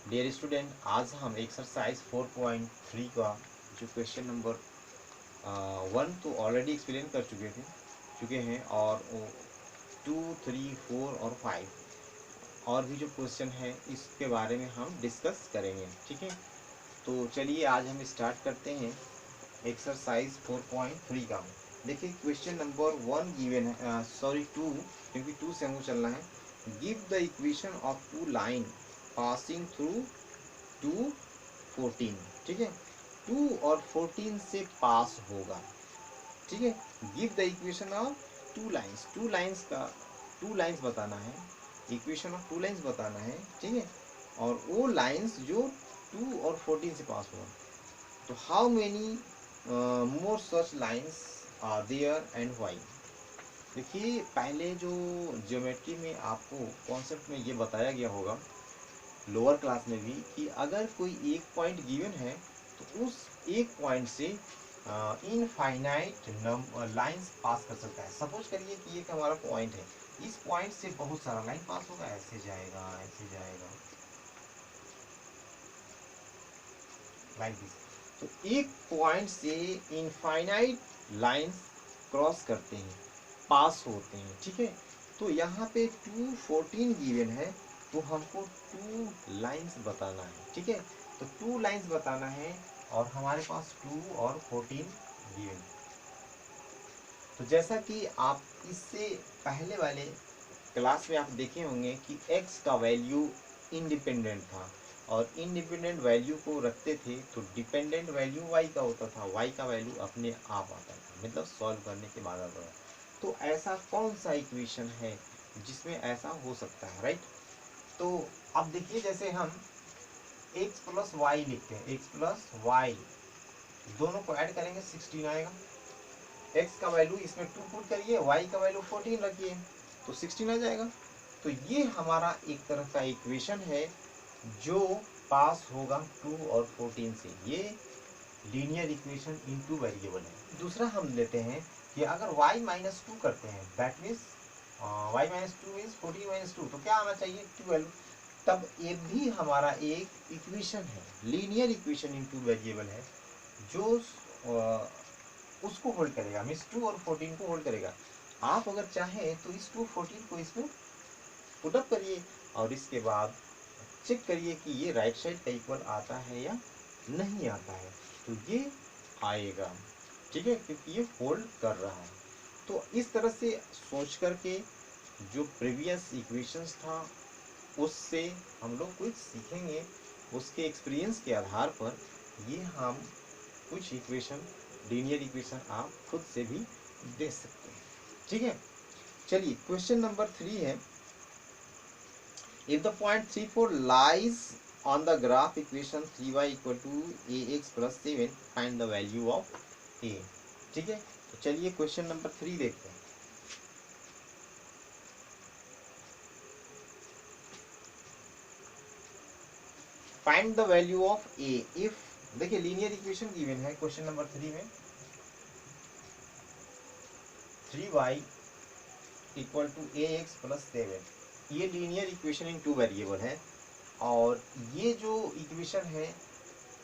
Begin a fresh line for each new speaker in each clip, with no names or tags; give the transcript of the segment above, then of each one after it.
Dear student, आज हम exercise 4.3 का जो क्वेश्चन नंबर 1 तो ऑलरेडी एक्सप्लेन कर चुके हैं और 2, 3, 4 और 5 और भी जो क्वेश्चन है इसके बारे में हम डिस्कस करेंगे। ठीक है, तो चलिए आज हम स्टार्ट करते हैं एक्सरसाइज 4.3 का। देखिए क्वेश्चन नंबर 1 गिवन है, सॉरी 2, क्योंकि 2 से हमको चलना है। Give the equation of two line passing through 2, 14। ठीक है, 2 और 14 से पास होगा। ठीक है, give the equation of two lines का टू लाइंस बताना है, इक्वेशन ऑफ टू लाइंस बताना है। ठीक है, और वो लाइंस जो 2 और 14 से पास होगा। तो how many more such lines are there and why. देखिए पहले जो ज्योमेट्री में आपको कॉन्सेप्ट में ये बताया गया होगा लोअर क्लास में भी कि अगर कोई एक पॉइंट गिवन है तो उस एक पॉइंट से इनफाइनाइट लाइंस पास कर सकता है। सपोज करिए कि एक हमारा पॉइंट है, इस पॉइंट से बहुत सारा लाइन पास होगा, ऐसे जाएगा ऐसे जाएगा लाइक दिस। तो एक पॉइंट से इनफाइनाइट लाइंस क्रॉस करते हैं, पास होते हैं। ठीक है, तो यहाँ पे 2, 14 गिवन है तो हमको 2 लाइंस बताना है। ठीक है, तो 2 लाइंस बताना है और हमारे पास 2 और 14 गिवन। तो जैसा कि आप इससे पहले वाले क्लास में आप देखे होंगे कि x का वैल्यू इंडिपेंडेंट था और इंडिपेंडेंट वैल्यू को रखते थे तो डिपेंडेंट वैल्यू y का होता था, y का वैल्यू अपने आप आता था, मतलब सॉल्व करने के बाद आता था। तो ऐसा कौन सा इक्वेशन है जिसमें ऐसा हो सकता है, राइट। तो अब देखिए जैसे हम x प्लस वाई लिखते हैं, x प्लस वाई दोनों को ऐड करेंगे 16 आएगा। x का वैल्यू इसमें 2 पुट करिए, y का वैल्यू 14 रखिए तो 16 आ जाएगा। तो ये हमारा एक तरह का इक्वेशन है जो पास होगा 2 और 14 से। ये linear equation in two variable है। दूसरा हम लेते हैं कि अगर y माइनस 2 करते हैं, that means y minus 2 means 14 minus 2, तो क्या आना चाहिए 12। तब ये भी हमारा एक इक्वेशन है, linear equation in two variable है जो उसको होल्ड करेगा, मीन्स 2 और 14 को होल्ड करेगा। आप अगर चाहें तो इस 2, 14 को इसमें पुटअप करिए और इसके बाद चेक करिए कि ये राइट साइड का इक्वल आता है या नहीं आता है। तो ये आएगा, ठीक है, क्योंकि ये होल्ड कर रहा है। तो इस तरह से सोच करके जो प्रीवियस इक्वेशंस था उससे हम लोग कुछ सीखेंगे, उसके एक्सपीरियंस के आधार पर ये हम कुछ इक्वेशन, लीनियर इक्वेशन आप खुद से भी दे सकते हैं। ठीक है, चलिए क्वेश्चन नंबर 3 है। If the point 3, 4 lies on the graph equation 3y equal to ax plus 7, find the value of a। ठीक है, तो चलिए क्वेश्चन नंबर 3 देखते हैं। Find the value of a if, देखिए लीनियर इक्वेशन गिवन है question number 3 में, 3y equal to ax plus 7। ये linear equation in two variable है और ये जो इक्वेशन है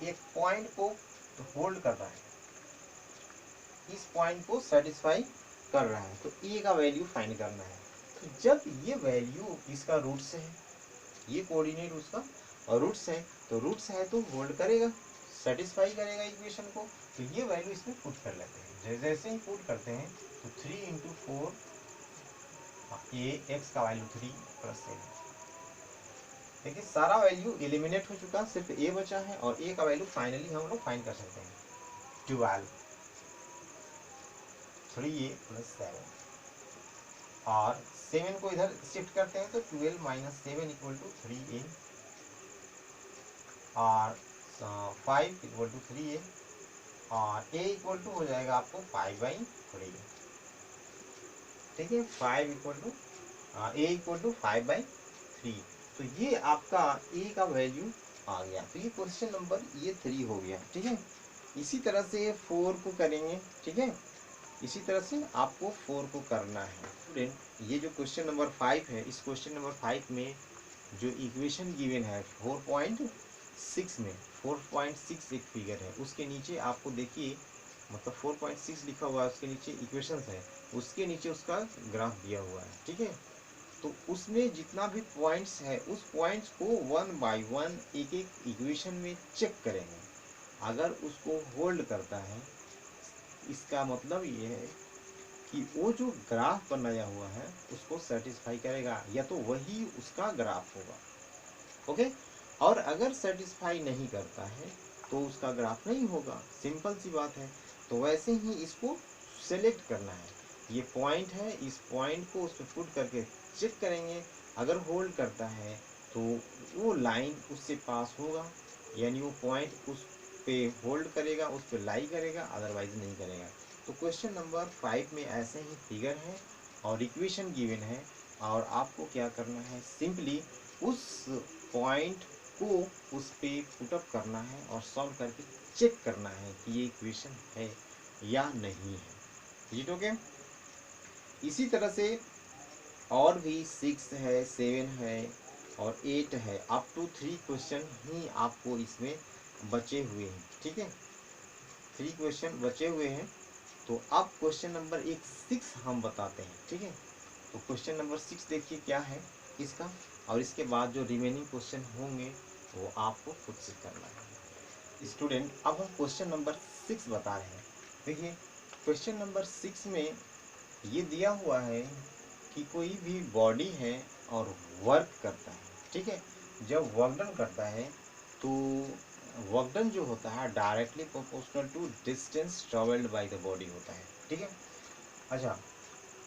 एक पॉइंट को होल्ड कर रहा है, इस पॉइंट को सेटिस्फाई कर रहा है। तो ए का वैल्यू फाइंड करना है। तो जब ये वैल्यू इसका रूट्स है, ये कोऑर्डिनेट उसका और रूट्स है, तो रूट्स है तो होल्ड करेगा, सेटिस्फाई करेगा इक्वेशन को। तो ये वैल्यू इसमें पुट कर लेते हैं। जैसे ही पुट करते हैं तो 3 इंटू 4 ए एक्स का वैल्यू 3 प्लस 7। देखिए सारा वैल्यू एलिमिनेट हो चुका, सिर्फ ए बचा है और ए का वैल्यू फाइनली हम लोग फाइंड कर सकते हैं 12, 3a प्लस 7 और 7 को इधर शिफ्ट करते हैं तो 12 माइनस 7 इक्वल टू 3a और 5 इक्वल टू 3a और a इक्वल टू हो जाएगा आपको 5/3। ठीक है, 5 equal to a equal to 5/3। तो ये आपका a का वैल्यू आ गया। तो ये क्वेश्चन नंबर ये 3 हो गया। ठीक है, इसी तरह से 4 को करेंगे। ठीक है, इसी तरह से आपको 4 को करना है। स्टूडेंट, ये जो क्वेश्चन नंबर 5 है, इस क्वेश्चन नंबर 5 में जो इक्वेशन गिवन है 4.6 में, 4.6 एक फिगर है, उसके नीचे आपको देखिए, मतलब 4.6 लिखा हुआ है, उसके नीचे इक्वेशंस है, उसके नीचे उसका ग्राफ दिया हुआ है, ठीक है। तो उसमें जितना भी पॉइंट्स है, उस पॉइंट्स को वन बाय वन एक एक इक्वेशन में चेक करेंगे। अगर उसको होल्ड करता है, इसका मतलब ये है कि वो जो ग्राफ बनाया हुआ है उसको सेटिस्फाई करेगा, या तो वही उसका ग्राफ होगा, ओके। और अगर सेटिस्फाई नहीं करता है तो उसका ग्राफ नहीं होगा, सिंपल सी बात है। तो वैसे ही इसको सेलेक्ट करना है, ये पॉइंट है, इस पॉइंट को उस पर पुट करके चेक करेंगे। अगर होल्ड करता है तो वो लाइन उससे पास होगा, यानी वो पॉइंट उस पे होल्ड करेगा, उस पे लाई करेगा, अदरवाइज नहीं करेगा। तो क्वेश्चन नंबर 5 में ऐसे ही फिगर है और इक्वेशन गिवन है, और आपको क्या करना है, सिंपली उस पॉइंट को उस पे पुटअप करना है और सॉल्व करके चेक करना है कि ये इक्वेशन है या नहीं है। It okay. इसी तरह से और भी 6 है, 7 है और 8 है, अप टू 3 क्वेश्चन ही आपको इसमें बचे हुए हैं, ठीक है। 3 क्वेश्चन बचे हुए हैं। तो अब क्वेश्चन नंबर 6 हम बताते हैं, ठीक है। तो क्वेश्चन नंबर 6 देखिए क्या है इसका, और इसके बाद जो रिमेनिंग क्वेश्चन होंगे वो आपको खुद से करना है। स्टूडेंट, अब हम क्वेश्चन नंबर 6 बता रहे हैं। देखिए क्वेश्चन नंबर 6 में ये दिया हुआ है कि कोई भी बॉडी है और वर्क करता है, ठीक है। जब वर्क डन करता है तो वर्क डन जो होता है directly proportional to distance travelled by the body होता है, ठीक है। अच्छा,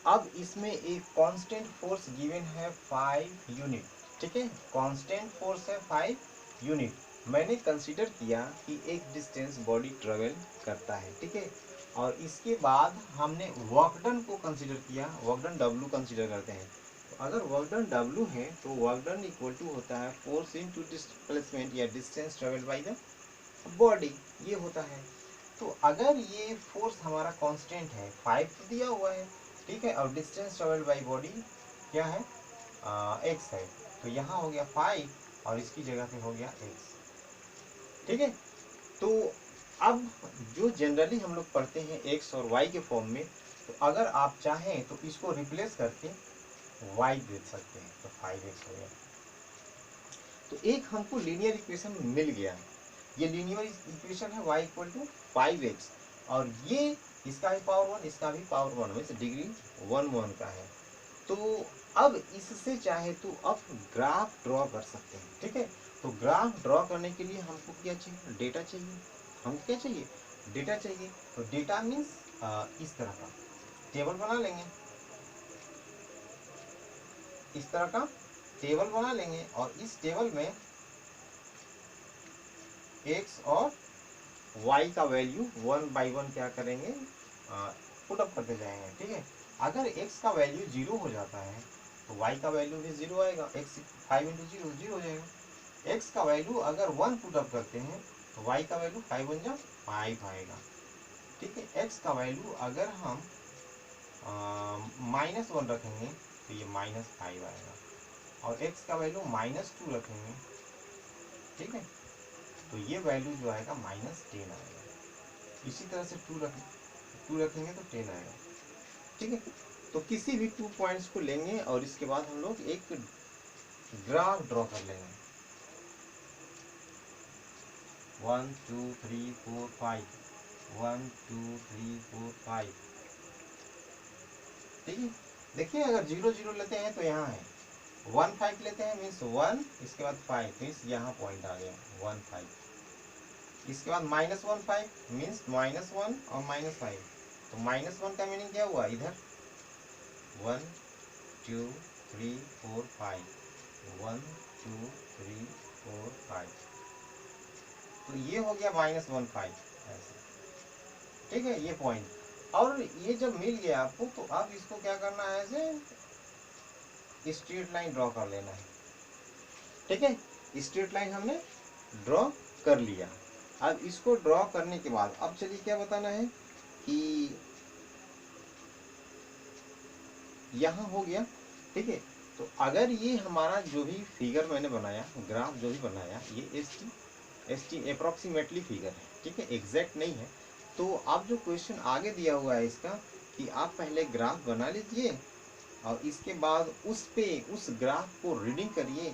अब इसमें एक कांस्टेंट फोर्स गिवन है 5 यूनिट, ठीक है। कांस्टेंट फोर्स है 5 यूनिट। मैंने कंसीडर किया कि एक डिस्टेंस बॉडी ट्रेवल करता है, ठीक है। और इसके बाद हमने वर्क डन को कंसीडर किया, वर्क डन W कंसीडर करते हैं। तो अगर वर्क डन W है तो वर्क डन इक्वल टू होता है फोर्स इनटू डिस्प्लेसमेंट या distance travelled by the body, ये होता है। तो अगर ये फोर्स हमारा कांस्टेंट है, 5 तो दिया हुआ है, ठीक है, और डिस्टेंस ट्रेवल्ड बाय बॉडी क्या है, x है। तो यहाँ हो गया 5 और इसकी जगह पे हो गया x, ठीक है। तो अब जो जनरली हम लोग पढ़ते हैं x और y के फॉर्म में, तो अगर आप चाहें तो इसको रिप्लेस करके y दे सकते हैं, तो 5x हो गया। तो एक हमको लीनियर इक्वेशन मिल गया, ये लीनियर इक्वेशन है y इक्वल टू 5x, और ये इसका भी पावर 1, इसका भी पावर 1, वैसे डिग्री 1 का है। तो अब इससे चाहे तो अब ग्राफ ड्रॉ कर सकते हैं, ठीक है। तो ग्राफ ड्रॉ करने के लिए हमको क्या चाहिए, डेटा चाहिए। हमको क्या चाहिए, डेटा चाहिए। तो डेटा मीन्स इस तरह का टेबल बना लेंगे, इस तरह का टेबल बना लेंगे, और इस टेबल में x और y का वैल्यू 1 बाई 1 क्या करेंगे, पुट अप करते जाएंगे, ठीक है। अगर x का वैल्यू 0 हो जाता है तो y का वैल्यू भी 0 आएगा, x 5 इंटू 0 0 हो जाएगा। x का वैल्यू अगर 1 पुट अप करते हैं तो y का वैल्यू 5 1 जा 5 आएगा, ठीक है। x का वैल्यू अगर हम -1 रखेंगे तो ये -5 आएगा, और x का वैल्यू -2 रखेंगे, ठीक है, तो ये वैल्यू जो आएगा -10 आएगा। इसी तरह से 2 रखेंगे तो 10 आएगा, ठीक है। तो किसी भी 2 पॉइंट्स को लेंगे और इसके बाद हम लोग एक ग्राफ ड्रॉ कर लेंगे, 1 2 3 4 5, 1 2 3 4 5, ठीक है। देखिए अगर 0 0 लेते हैं तो यहाँ है, 1 5 लेते हैं मीन्स 1, इसके बाद 5 मीन्स यहाँ पॉइंट आ गया 1 5, इसके बाद -1 5 मीन्स -1 और -5, तो -1 का मीनिंग क्या हुआ, इधर 1 2 3 4 5, 1 2 3 4 5, तो ये हो गया -1 5 ऐसे, ठीक है, ये पॉइंट। और ये जब मिल गया आपको तो अब इसको क्या करना है, ऐसे स्ट्रेट लाइन ड्रॉ कर लेना है, ठीक है। स्ट्रेट लाइन हमने ड्रॉ कर लिया। अब इसको ड्रॉ करने के बाद अब चलिए क्या बताना है कि यहाँ हो गया, ठीक है। तो अगर ये हमारा जो भी फिगर मैंने बनाया, ग्राफ जो भी बनाया, ये एस टी अप्रॉक्सीमेटली फिगर है, ठीक है, एग्जैक्ट नहीं है। तो अब जो क्वेश्चन आगे दिया हुआ है इसका कि आप पहले ग्राफ बना लीजिए और इसके बाद उस ग्राफ को रीडिंग करिए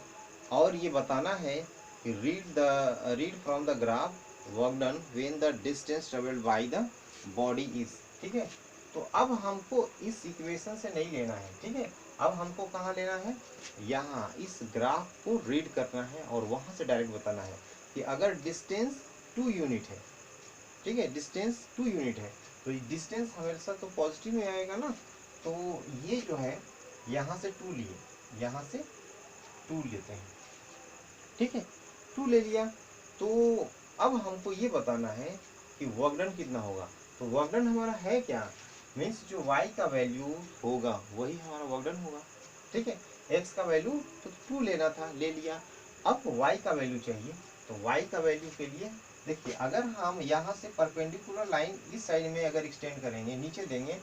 और ये बताना है कि read from the graph work done when the distance travelled by the body is, ठीक है। तो अब हमको इस इक्वेशन से नहीं लेना है, ठीक है, अब हमको कहाँ लेना है, यहाँ इस ग्राफ को रीड करना है और वहाँ से डायरेक्ट बताना है कि अगर डिस्टेंस 2 यूनिट है, ठीक है, डिस्टेंस 2 यूनिट है, तो डिस्टेंस हमेशा तो पॉजिटिव में आएगा ना। तो ये जो है यहाँ से 2 लिए, यहाँ से 2 लेते हैं, ठीक है, 2 ले लिया। तो अब हमको ये बताना है कि वर्क डन कितना होगा। तो वर्क डन हमारा है क्या, मीन्स जो y का वैल्यू होगा वही हमारा वर्क डन होगा, ठीक है। x का वैल्यू तो 2 लेना था, ले लिया। अब y का वैल्यू चाहिए, तो y का वैल्यू के लिए देखिए, अगर हम यहाँ से परपेंडिकुलर लाइन इस साइड में अगर एक्सटेंड करेंगे, नीचे देंगे,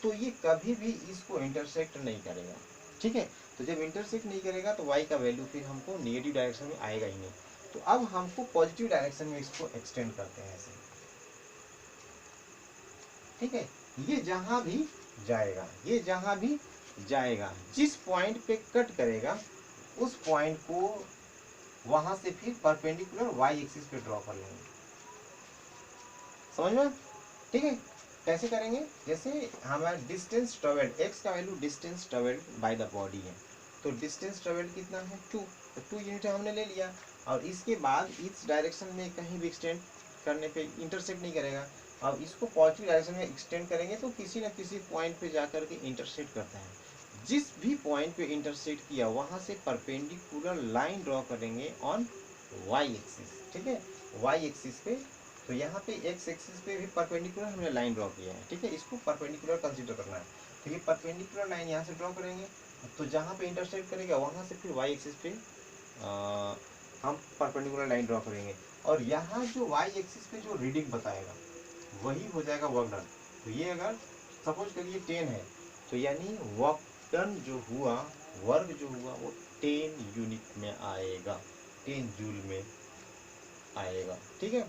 तो ये कभी भी इसको इंटरसेक्ट नहीं करेगा, ठीक है। तो जब इंटरसेक्ट नहीं करेगा तो y का वैल्यू फिर हमको नेगेटिव डायरेक्शन में आएगा ही नहीं। तो अब हमको पॉजिटिव डायरेक्शन में इसको एक्सटेंड करते हैं ऐसे, ठीक है। ये जहां भी जाएगा, ये जहां भी जाएगा, जिस पॉइंट पे कट करेगा उस पॉइंट को वहां से फिर परपेंडिकुलर y एक्सिस पे ड्रॉ कर लेंगे, समझ में, ठीक है। कैसे करेंगे, जैसे हमारा डिस्टेंस ट्रेवल्ड, x का value distance travelled by the body है, तो डिस्टेंस ट्रेवल्ड कितना है 2, तो 2 यूनिट हमने ले लिया। और इसके बाद इस डायरेक्शन में कहीं भी एक्सटेंड करने पे इंटरसेक्ट नहीं करेगा। अब इसको पॉजिटिव डायरेक्शन में एक्सटेंड करेंगे तो किसी न किसी पॉइंट पे जाकर के इंटरसेक्ट करता है। जिस भी पॉइंट पे इंटरसेक्ट किया वहां से परपेंडिकुलर लाइन ड्रॉ करेंगे ऑन y एक्सिस, ठीक है, y एक्सिस पे। तो यहाँ पे x एक्सिस पे भी परपेंडिकुलर हमने लाइन ड्रॉ किया है, ठीक है, इसको परपेंडिकुलर कंसीडर करना है। तो ये परपेंडिकुलर लाइन यहाँ से ड्रॉ करेंगे, तो जहाँ पे इंटरसेक्ट करेगा वहाँ से फिर y एक्सिस पे हम परपेंडिकुलर लाइन ड्रॉ करेंगे। और यहाँ जो y एक्सिस पे जो रीडिंग बताएगा वही हो जाएगा वर्क डन। तो ये अगर सपोज करिए 10 है, तो यानी वर्क डन जो हुआ, वर्क जो हुआ वो 10 यूनिट में आएगा, 10 जूल में आएगा, ठीक है।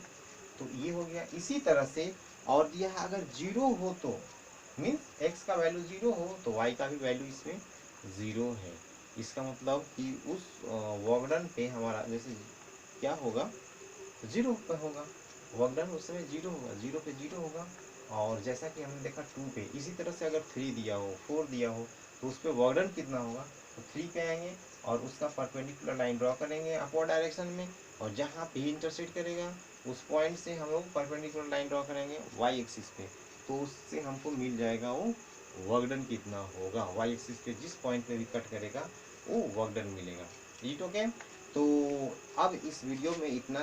तो ये हो गया। इसी तरह से और दिया है, अगर 0 हो तो मीन्स x का वैल्यू 0 हो तो y का भी वैल्यू इसमें 0 है। इसका मतलब कि उस वर्क डन पे हमारा जैसे क्या होगा, 0 पे होगा, वर्क डन उस समय 0 होगा, 0 पे 0 होगा। और जैसा कि हमने देखा 2 पे, इसी तरह से अगर 3 दिया हो, 4 दिया हो, तो उस पर वर्क डन कितना होगा, तो 3 पे आएंगे और उसका परपेंडिकुलर लाइन ड्रॉ करेंगे अपवर्ड डायरेक्शन में, और जहाँ पे इंटरसेक्ट करेगा उस पॉइंट से हम लोग परपेंडिकुलर लाइन ड्रॉ करेंगे y एक्सिस पे, तो उससे हमको मिल जाएगा वो वर्क डन कितना होगा, y एक्सिस पे जिस पॉइंट पे भी कट करेगा वो वर्क डन मिलेगा। It okay. तो अब इस वीडियो में इतना